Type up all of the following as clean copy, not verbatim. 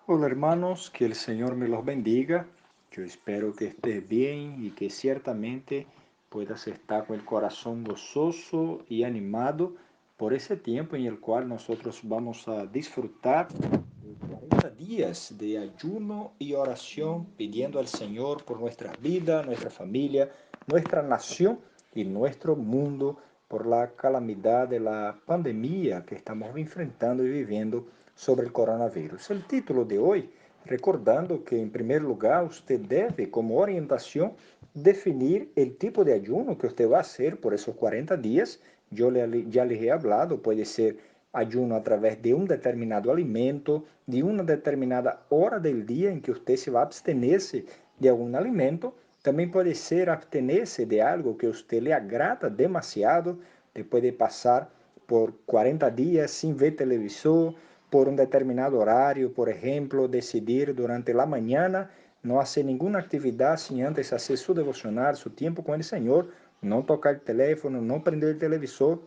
Hola hermanos, que el Señor me los bendiga. Yo espero que estés bien y que ciertamente puedas estar con el corazón gozoso y animado por ese tiempo en el cual nosotros vamos a disfrutar de 40 días de ayuno y oración pidiendo al Señor por nuestra vida, nuestra familia, nuestra nación y nuestro mundo por la calamidad de la pandemia que estamos enfrentando y viviendo sobre el coronavirus. El título de hoy, recordando que en primer lugar usted debe, como orientación, definir el tipo de ayuno que usted va a hacer por esos 40 días. Ya les he hablado, puede ser ayuno a través de un determinado alimento, de una determinada hora del día en que usted se va a abstenerse de algún alimento. También puede ser abstenerse de algo que a usted le agrada demasiado. Te puede pasar por 40 días sin ver televisor, por un determinado horario, por ejemplo, decidir durante la mañana no hacer ninguna actividad sin antes hacer su devocional, su tiempo con el Señor, no tocar el teléfono, no prender el televisor,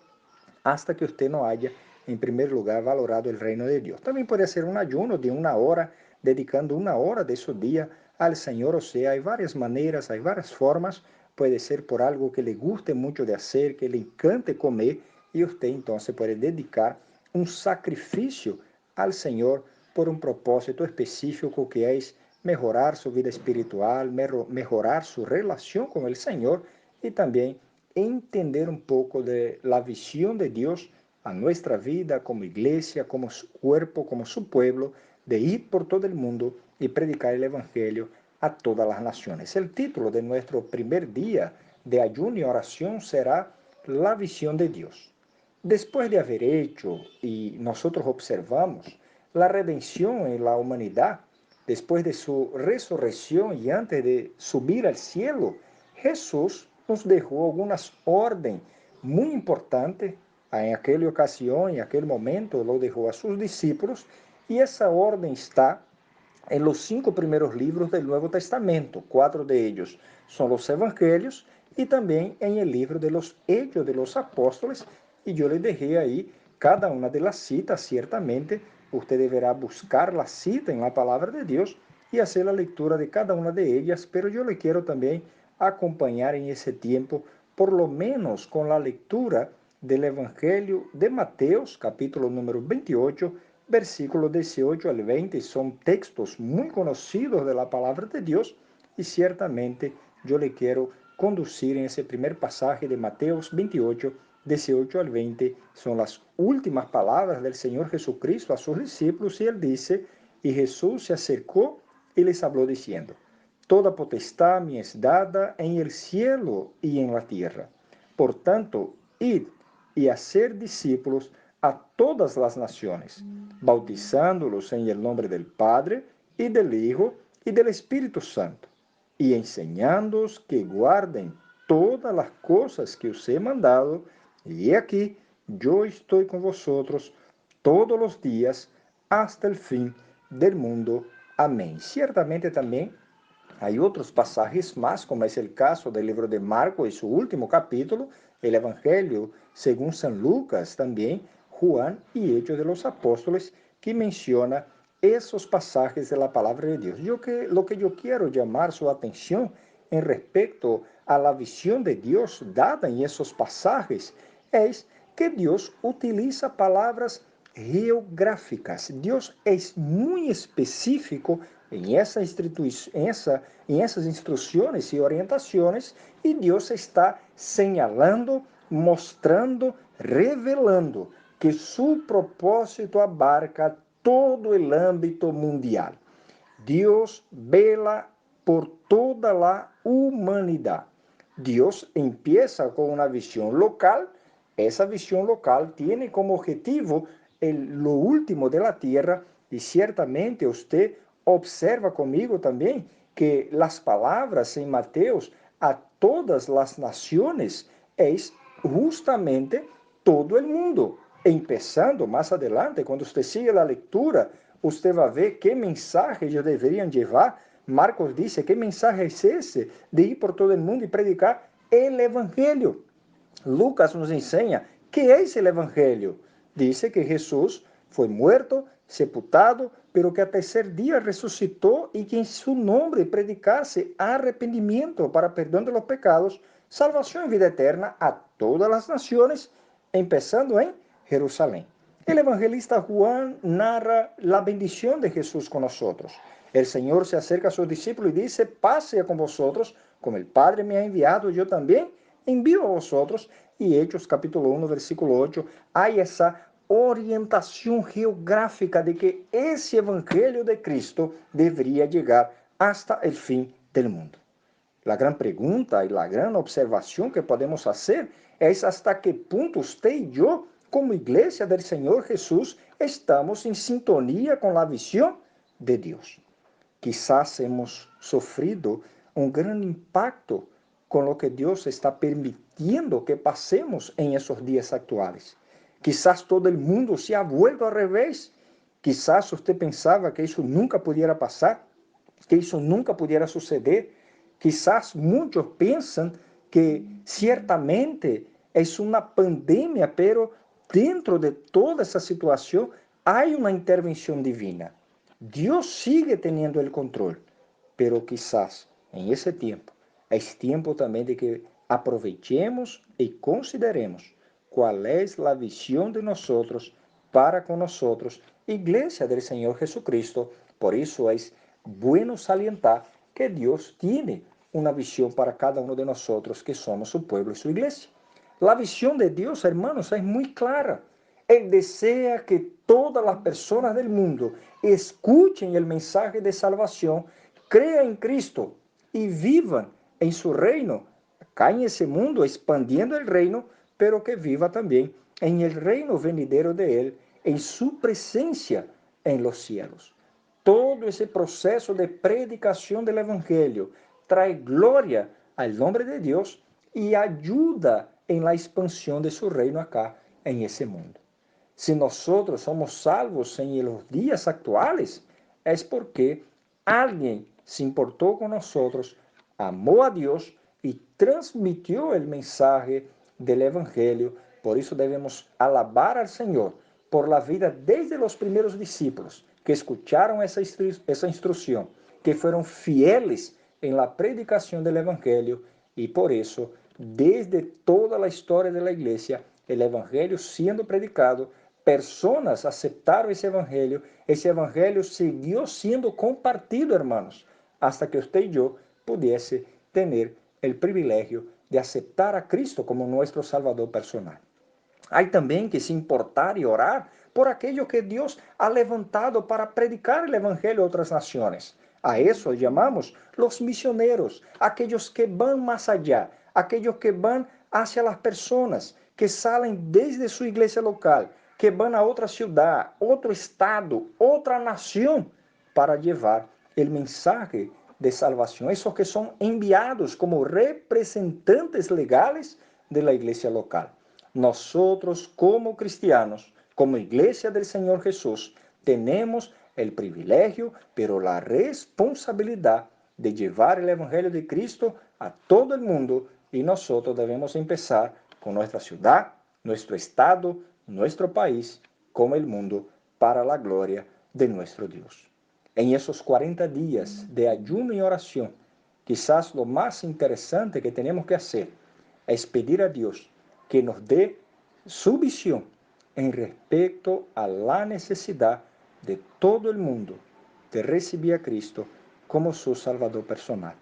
hasta que usted no haya, en primer lugar, valorado el reino de Dios. También puede ser un ayuno de una hora, dedicando una hora de su día al Señor. O sea, hay varias maneras, hay varias formas. Puede ser por algo que le guste mucho de hacer, que le encante comer, y usted entonces puede dedicar un sacrificio al Señor por un propósito específico que es mejorar su vida espiritual, mejorar su relación con el Señor y también entender un poco de la visión de Dios a nuestra vida como iglesia, como su cuerpo, como su pueblo, de ir por todo el mundo y predicar el Evangelio a todas las naciones. El título de nuestro primer día de ayuno y oración será La visión de Dios. Después de haber hecho, y nosotros observamos, la redención en la humanidad, después de su resurrección y antes de subir al cielo, Jesús nos dejó algunas órdenes muy importantes. En aquella ocasión, en aquel momento, lo dejó a sus discípulos y esa orden está en los 5 primeros libros del Nuevo Testamento. 4 de ellos son los Evangelios y también en el libro de los Hechos de los Apóstoles. Y yo les dejé ahí cada una de las citas. Ciertamente usted deberá buscar la cita en la palabra de Dios y hacer la lectura de cada una de ellas, pero yo le quiero también acompañar en ese tiempo, por lo menos con la lectura del Evangelio de Mateos, capítulo número 28, versículos 18 al 20. Son textos muy conocidos de la palabra de Dios y ciertamente yo le quiero conducir en ese primer pasaje de Mateos 28, 18 al 20. Son las últimas palabras del Señor Jesucristo a sus discípulos y él dice, y Jesús se acercó y les habló diciendo, toda potestad me es dada en el cielo y en la tierra. Por tanto, id y hacer discípulos a todas las naciones, bautizándolos en el nombre del Padre y del Hijo y del Espíritu Santo, y enseñándoos que guarden todas las cosas que os he mandado, y he aquí, yo estoy con vosotros todos los días hasta el fin del mundo. Amén. Ciertamente también hay otros pasajes más, como es el caso del libro de Marcos y su último capítulo, el Evangelio según San Lucas, también Juan y Hechos de los Apóstoles, que menciona esos pasajes de la palabra de Dios. Lo que yo quiero llamar su atención en respecto a la visión de Dios dada en esos pasajes es que Dios utiliza palabras geográficas. Dios es muy específico en esas instrucciones y orientaciones, y Dios está señalando, mostrando, revelando que su propósito abarca todo el ámbito mundial. Dios vela por toda la humanidad. Dios empieza con una visión local. Esa visión local tiene como objetivo lo último de la tierra, y ciertamente usted observa conmigo también que las palabras en Mateos a todas las naciones es justamente todo el mundo. Empezando más adelante, cuando usted sigue la lectura, usted va a ver qué mensaje ellos deberían llevar. Marcos dice, ¿qué mensaje es ese de ir por todo el mundo y predicar el Evangelio? Lucas nos enseña qué es el Evangelio. Dice que Jesús fue muerto, sepultado, pero que al tercer día resucitó y que en su nombre predicase arrepentimiento para perdón de los pecados, salvación y vida eterna a todas las naciones, empezando en Jerusalén. El evangelista Juan narra la bendición de Jesús con nosotros. El Señor se acerca a sus discípulos y dice: paz sea con vosotros, como el Padre me ha enviado, yo también envío a vosotros. Y Hechos capítulo 1, versículo 8, hay esa orientación geográfica de que ese evangelio de Cristo debería llegar hasta el fin del mundo. La gran pregunta y la gran observación que podemos hacer es hasta qué punto usted y yo, como iglesia del Señor Jesús, estamos en sintonía con la visión de Dios. Quizás hemos sufrido un gran impacto con lo que Dios está permitiendo que pasemos en esos días actuales. Quizás todo el mundo se ha vuelto al revés. Quizás usted pensaba que eso nunca pudiera pasar, que eso nunca pudiera suceder. Quizás muchos piensan que ciertamente es una pandemia, pero dentro de toda esa situación hay una intervención divina. Dios sigue teniendo el control, pero quizás en ese tiempo es tiempo también de que aprovechemos y consideremos cuál es la visión de nosotros para con nosotros, Iglesia del Señor Jesucristo. Por eso es bueno salientar que Dios tiene una visión para cada uno de nosotros que somos su pueblo y su iglesia. La visión de Dios, hermanos, es muy clara. Él desea que todas las personas del mundo escuchen el mensaje de salvación, crean en Cristo y vivan en su reino, acá en ese mundo, expandiendo el reino, pero que viva también en el reino venidero de Él, en su presencia en los cielos. Todo ese proceso de predicación del Evangelio trae gloria al nombre de Dios y ayuda en la expansión de su reino acá en ese mundo. Si nosotros somos salvos en los días actuales, es porque alguien se importó con nosotros, amó a Dios y transmitió el mensaje del Evangelio. Por eso debemos alabar al Señor por la vida desde los primeros discípulos que escucharon esa instrucción, que fueron fieles en la predicación del Evangelio, y por eso, desde toda la historia de la iglesia, el Evangelio siendo predicado, personas aceptaron ese Evangelio siguió siendo compartido, hermanos, hasta que usted y yo pudiese tener el privilegio de aceptar a Cristo como nuestro Salvador personal. Hay también que se importar y orar por aquello que Dios ha levantado para predicar el Evangelio a otras naciones. A eso llamamos los misioneros, aquellos que van más allá, aquellos que van hacia las personas, que salen desde su iglesia local, que van a otra ciudad, otro estado, otra nación, para llevar el mensaje de salvación. Esos que son enviados como representantes legales de la iglesia local. Nosotros como cristianos, como iglesia del Señor Jesús, tenemos el privilegio, pero la responsabilidad de llevar el Evangelio de Cristo a todo el mundo, y nosotros debemos empezar con nuestra ciudad, nuestro estado, nuestro país, como el mundo, para la gloria de nuestro Dios. En esos 40 días de ayuno y oración, quizás lo más interesante que tenemos que hacer es pedir a Dios que nos dé su visión en respecto a la necesidad de todo el mundo de recibir a Cristo como su Salvador personal.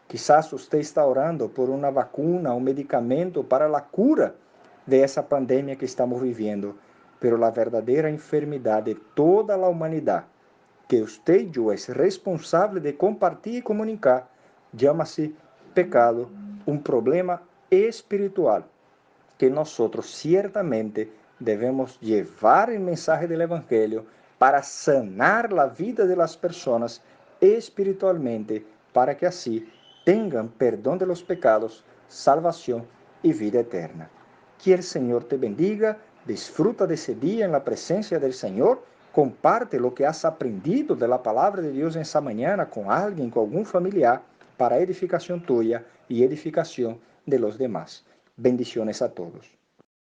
Quizás usted está orando por una vacuna, un medicamento para la cura de esa pandemia que estamos viviendo, pero la verdadera enfermedad de toda la humanidad, que usted y yo es responsable de compartir y comunicar, llama-se pecado, un problema espiritual que nosotros ciertamente debemos llevar el mensaje del Evangelio para sanar la vida de las personas espiritualmente, para que así tengan perdón de los pecados, salvación y vida eterna. Que el Señor te bendiga, disfruta de ese día en la presencia del Señor, comparte lo que has aprendido de la palabra de Dios en esa mañana con alguien, con algún familiar, para edificación tuya y edificación de los demás. Bendiciones a todos.